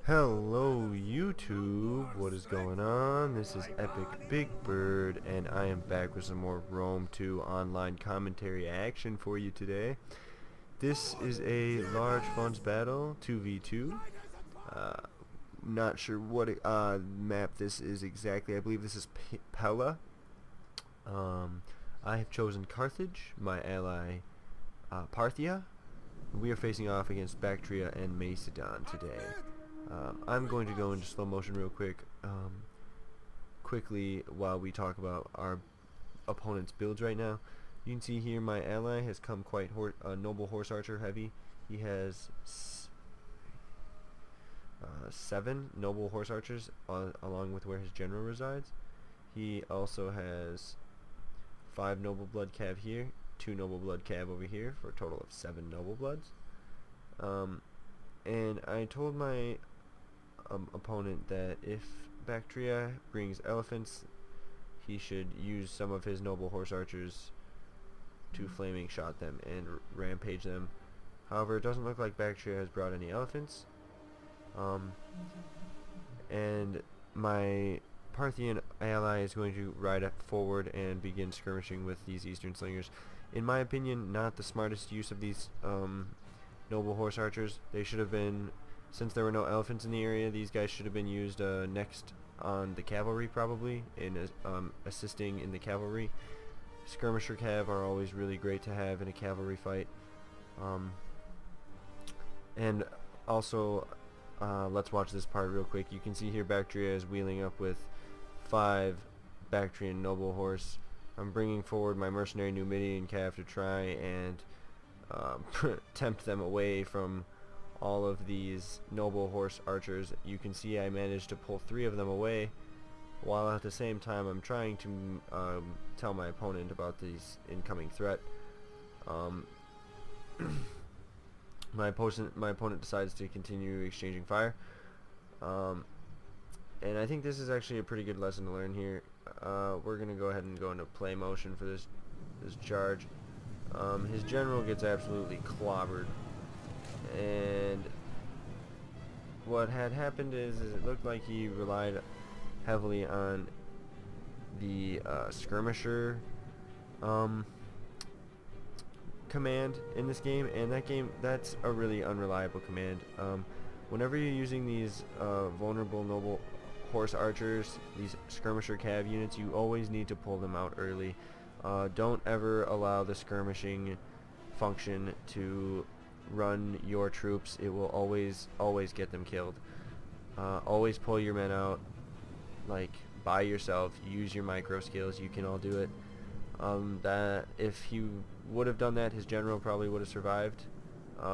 Hello YouTube, what is going on? This is Epic Big Bird and I am back with some more Rome 2 online commentary action for you today. This is a large funds battle, 2v2. Not sure what map this is exactly. I believe this is Pella. I have chosen Carthage, my ally Parthia. We are facing off against Bactria and Macedon today. I'm going to go into slow motion real quickly while we talk about our opponent's builds right now. You can see here my ally has come quite noble horse archer heavy. He has 7 noble horse archers along with where his general resides. He also has 5 noble blood cav here, 2 noble blood cav over here for a total of 7 noble bloods. And I told my opponent that if Bactria brings elephants, he should use some of his noble horse archers to flaming shot them and rampage them. However, it doesn't look like Bactria has brought any elephants. And my Parthian ally is going to ride forward and begin skirmishing with these eastern slingers. In my opinion, not the smartest use of these noble horse archers. They should have been, since there were no elephants in the area, these guys should have been used next on the cavalry, probably in assisting in the cavalry. Skirmisher cav are always really great to have in a cavalry fight. And also, let's watch this part real quick. You can see here Bactria is wheeling up with 5 Bactrian noble horse. I'm bringing forward my mercenary Numidian cav to try and tempt them away from all of these noble horse archers. You can see I managed to pull 3 of them away, while at the same time I'm trying to tell my opponent about this incoming threat. My opponent decides to continue exchanging fire, and I think this is actually a pretty good lesson to learn here. We're gonna go ahead and go into play motion for this charge. His general gets absolutely clobbered, and what had happened is it looked like he relied heavily on the skirmisher command in this game, and that's a really unreliable command. Whenever you're using these vulnerable noble horse archers, these skirmisher cav units, you always need to pull them out early. Don't ever allow the skirmishing function to run your troops. It will always get them killed. Always pull your men out, like, by yourself. Use your micro skills. You can all do it. That if he would have done that, his general probably would have survived.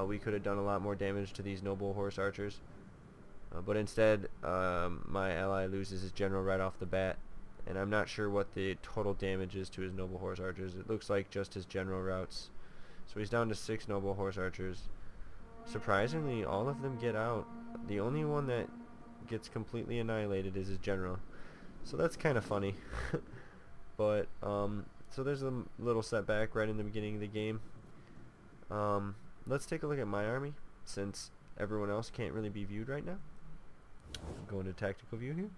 We could have done a lot more damage to these noble horse archers, but instead my ally loses his general right off the bat, and I'm not sure what the total damage is to his noble horse archers. It looks like just his general routes. So he's down to 6 noble horse archers. Surprisingly, all of them get out. The only one that gets completely annihilated is his general. So that's kind of funny. But so there's a little setback right in the beginning of the game. Let's take a look at my army, since everyone else can't really be viewed right now. Go into tactical view here.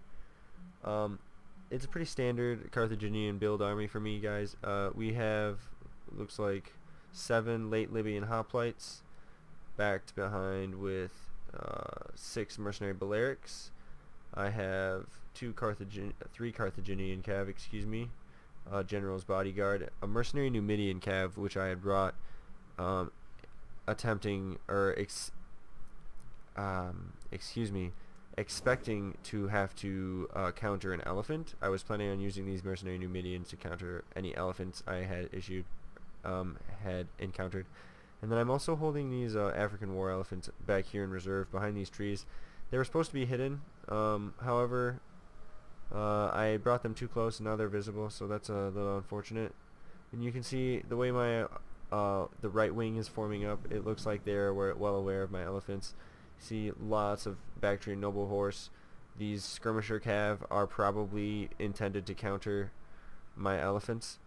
It's a pretty standard Carthaginian build army for me, guys. We have, looks like, 7 late Libyan hoplites, backed behind with 6 mercenary Balearics. I have 3 Carthaginian cav, excuse me, general's bodyguard, a mercenary Numidian cav, which I had brought, expecting to have to counter an elephant. I was planning on using these mercenary Numidians to counter any elephants I had encountered. And then I'm also holding these African war elephants back here in reserve behind these trees. They were supposed to be hidden, however, I brought them too close and now they're visible, so that's a little unfortunate. And you can see the way my the right wing is forming up. It looks like they're well aware of my elephants. See lots of Bactrian noble horse. These skirmisher cav are probably intended to counter my elephants,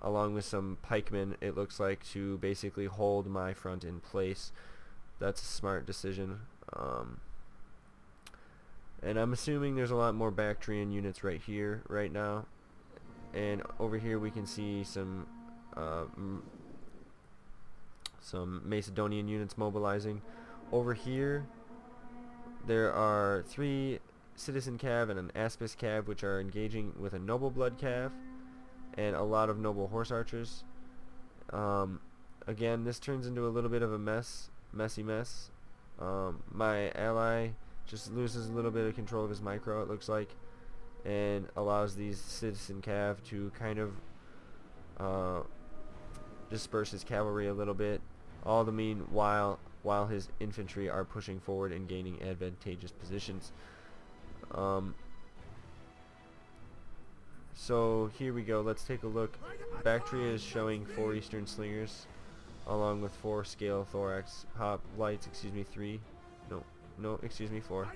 along with some pikemen, it looks like, to basically hold my front in place. That's a smart decision. And I'm assuming there's a lot more Bactrian units right here, right now. And over here we can see some Macedonian units mobilizing. Over here there are 3 Citizen Cav and an Aspis Cav, which are engaging with a Noble Blood Cav and a lot of Noble Horse Archers. Again, this turns into a little bit of a messy mess. My ally just loses a little bit of control of his micro, it looks like, and allows these Citizen Cav to kind of disperse his cavalry a little bit, all the meanwhile while his infantry are pushing forward and gaining advantageous positions. So here we go, let's take a look. Bactria is showing 4 Eastern Slingers along with 4 Scale Thorax Hoplites, 4,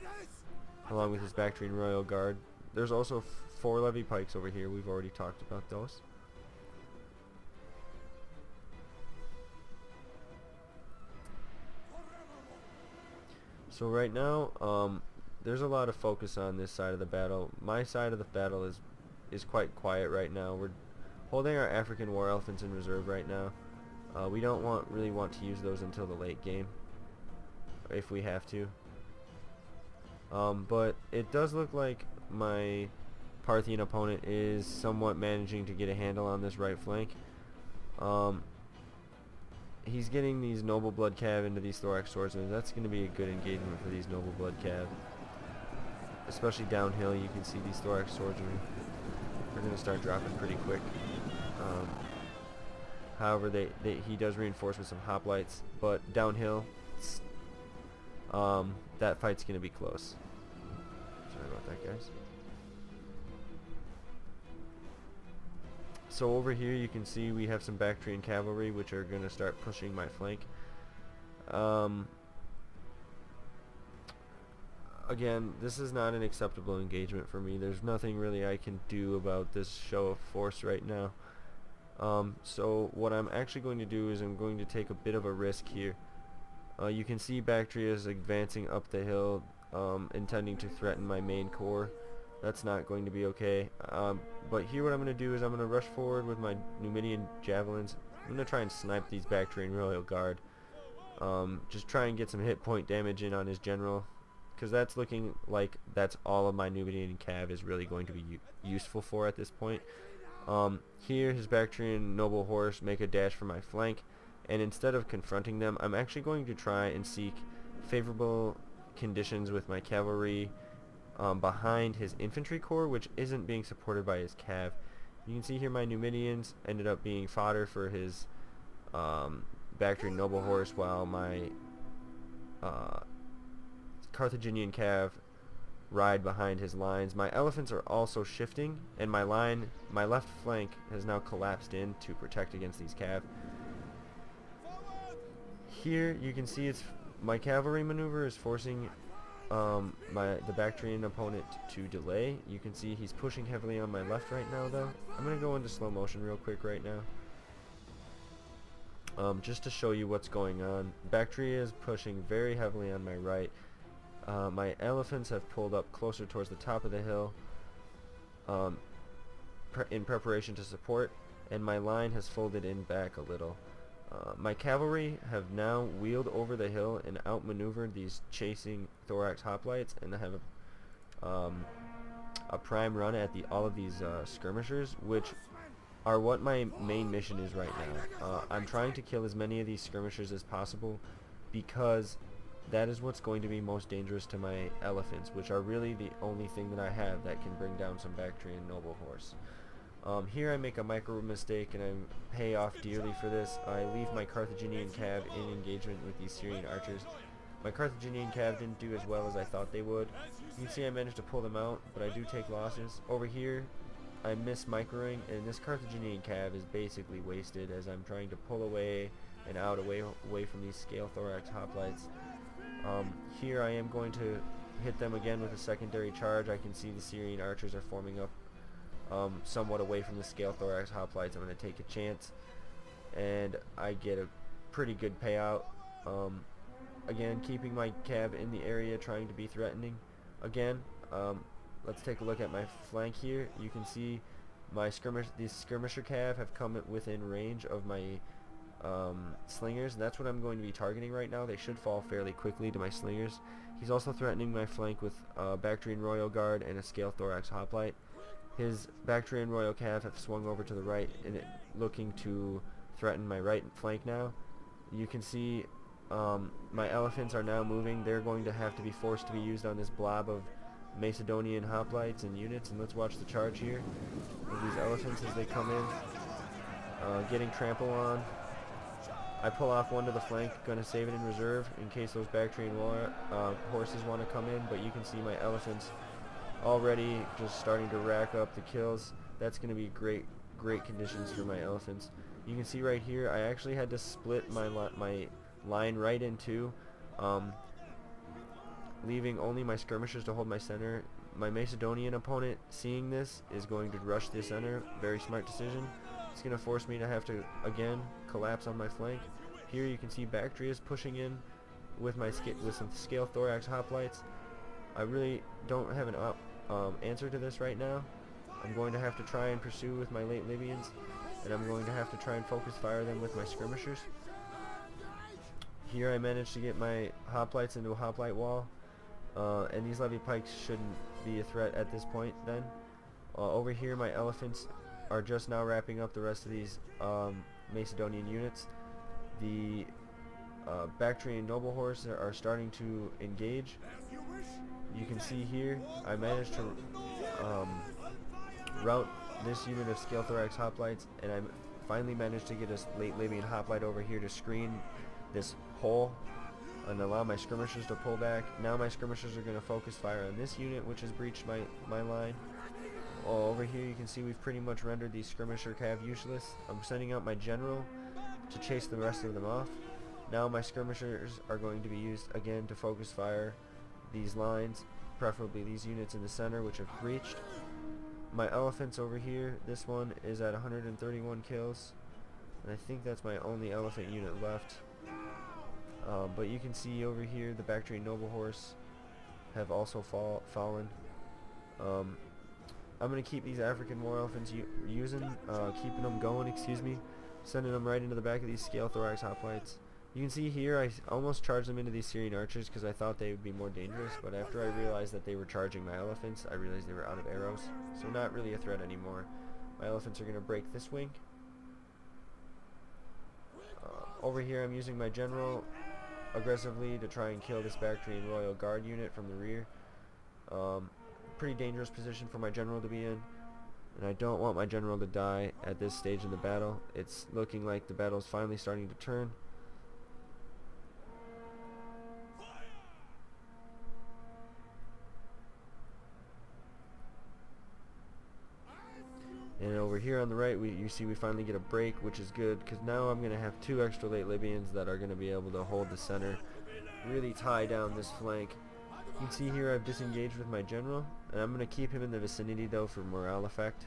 along with his Bactrian Royal Guard. There's also 4 Levy Pikes over here, we've already talked about those. So right now, there's a lot of focus on this side of the battle. My side of the battle is quite quiet right now. We're holding our African War Elephants in reserve right now. We don't really want to use those until the late game, if we have to. But it does look like my Parthian opponent is somewhat managing to get a handle on this right flank. He's getting these Noble Blood Cav into these Thorax Swordsmen. That's going to be a good engagement for these Noble Blood Cav. Especially downhill, you can see these Thorax Swordsmen are going to start dropping pretty quick. However, he does reinforce with some hoplites, but downhill, that fight's going to be close. Sorry about that, guys. So over here you can see we have some Bactrian cavalry which are going to start pushing my flank. Again, this is not an acceptable engagement for me. There's nothing really I can do about this show of force right now. So what I'm actually going to do is I'm going to take a bit of a risk here. You can see Bactria is advancing up the hill, intending to threaten my main corps. That's not going to be okay. But here what I'm going to do is I'm going to rush forward with my Numidian javelins. I'm going to try and snipe these Bactrian Royal Guard. Just try and get some hit point damage in on his general, because that's looking like that's all of my Numidian Cav is really going to be useful for at this point. Here his Bactrian Noble Horse make a dash for my flank, and instead of confronting them, I'm actually going to try and seek favorable conditions with my cavalry behind his infantry corps, which isn't being supported by his cav. You can see here my Numidians ended up being fodder for his Bactrian Noble Horse, while my Carthaginian cav ride behind his lines. My elephants are also shifting, and my left flank has now collapsed in to protect against these cav. Here you can see my cavalry maneuver is forcing the Bactrian opponent to delay. You can see he's pushing heavily on my left right now, though. I'm going to go into slow motion real quick right now, just to show you what's going on. Bactria is pushing very heavily on my right. My elephants have pulled up closer towards the top of the hill in preparation to support, and my line has folded in back a little. My cavalry have now wheeled over the hill and outmaneuvered these chasing Thorax Hoplites, and have a prime run at all of these skirmishers, which are what my main mission is right now. I'm trying to kill as many of these skirmishers as possible, because that is what's going to be most dangerous to my elephants, which are really the only thing that I have that can bring down some Bactrian Noble Horse. Here I make a micro mistake, and I pay off dearly for this. I leave my Carthaginian cav in engagement with these Syrian archers. My Carthaginian cav didn't do as well as I thought they would. You can see I managed to pull them out, but I do take losses. Over here I miss microing, and this Carthaginian cav is basically wasted as I'm trying to pull away and out away from these Scale Thorax Hoplites. Here I am going to hit them again with a secondary charge. I can see the Syrian archers are forming up somewhat away from the Scale Thorax Hoplites. I'm going to take a chance, and I get a pretty good payout. Again, keeping my cav in the area, trying to be threatening. Again, let's take a look at my flank here. You can see these skirmisher cav have come within range of my slingers. That's what I'm going to be targeting right now. They should fall fairly quickly to my slingers. He's also threatening my flank with Bactrian Royal Guard and a Scale Thorax Hoplite. His Bactrian Royal Cav have swung over to the right and looking to threaten my right flank now. You can see my elephants are now moving. They're going to have to be forced to be used on this blob of Macedonian hoplites and units, and let's watch the charge here of these elephants as they come in, getting trampled on. I pull off one to the flank, gonna save it in reserve in case those Bactrian horses want to come in, but you can see my elephants already just starting to rack up the kills. That's gonna be great conditions for my elephants. You can see right here I actually had to split my line right in two, leaving only my skirmishers to hold my center. My Macedonian opponent, seeing this, is going to rush the center. Very smart decision. It's going to force me to have to again collapse on my flank. Here you can see Bactria's pushing in with some Scale Thorax hoplites. I really don't have an answer to this right now. I'm going to have to try and pursue with my late Libyans, and I'm going to have to try and focus fire them with my skirmishers. Here I managed to get my hoplites into a hoplite wall, and these levy pikes shouldn't be a threat at this point then. Over here my elephants are just now wrapping up the rest of these Macedonian units. The Bactrian noble horse are starting to engage. You can see here I managed to route this unit of Scale Thorax hoplites, and I finally managed to get a late Libyan hoplite over here to screen this hole and allow my skirmishers to pull back. Now my skirmishers are going to focus fire on this unit, which has breached my line. Over here you can see we've pretty much rendered these skirmisher cav useless. I'm sending out my general to chase the rest of them off. Now my skirmishers are going to be used again to focus fire these lines, preferably these units in the center which have breached. My elephants over here, this one is at 131 kills, and I think that's my only elephant unit left. But you can see over here the Bactrian noble horse have also fallen. I'm going to keep these African war elephants keeping them going, sending them right into the back of these Scale Thorax hoplites. You can see here I almost charged them into these Syrian archers because I thought they would be more dangerous, but after I realized that they were charging my elephants, I realized they were out of arrows, so not really a threat anymore. My elephants are going to break this wing. Over here I'm using my general aggressively to try and kill this Bactrian Royal Guard unit from the rear. Pretty dangerous position for my general to be in, and I don't want my general to die at this stage in the battle. It's looking like the battle is finally starting to turn. And over here on the right, you see we finally get a break, which is good, because now I'm going to have two extra late Libyans that are going to be able to hold the center, really tie down this flank. You can see here I've disengaged with my general, and I'm going to keep him in the vicinity though for morale effect.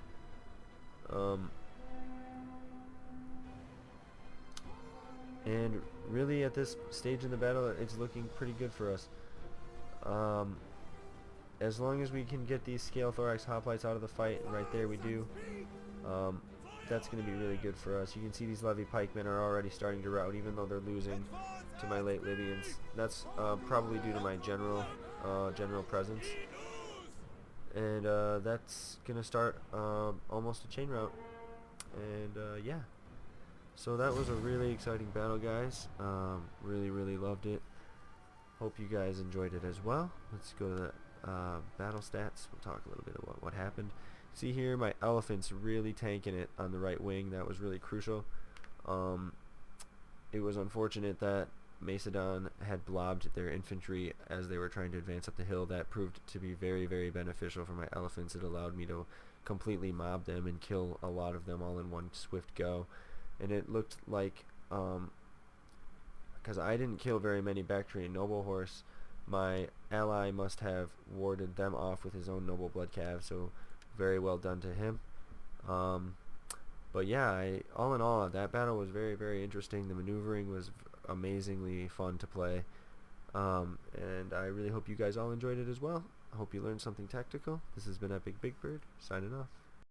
And really at this stage in the battle, it's looking pretty good for us. As long as we can get these Scale Thorax hoplites out of the fight, and right there we do, that's going to be really good for us. You can see these levy pikemen are already starting to rout, even though they're losing to my late Libyans. That's probably due to my general presence, and that's going to start almost a chain rout. And yeah, so that was a really exciting battle, guys. Really loved it. Hope you guys enjoyed it as well. Let's go to the battle stats. We'll talk a little bit about what happened. See here, my elephants really tanking it on the right wing. That was really crucial. It was unfortunate that Macedon had blobbed their infantry as they were trying to advance up the hill. That proved to be very beneficial for my elephants. It allowed me to completely mob them and kill a lot of them all in one swift go. And it looked like, because I didn't kill very many Bactrian noble horse, my ally must have warded them off with his own noble blood cav, so very well done to him. But yeah, all in all, that battle was very interesting. The maneuvering was amazingly fun to play. And I really hope you guys all enjoyed it as well. I hope you learned something tactical. This has been Epic Big Bird, signing off.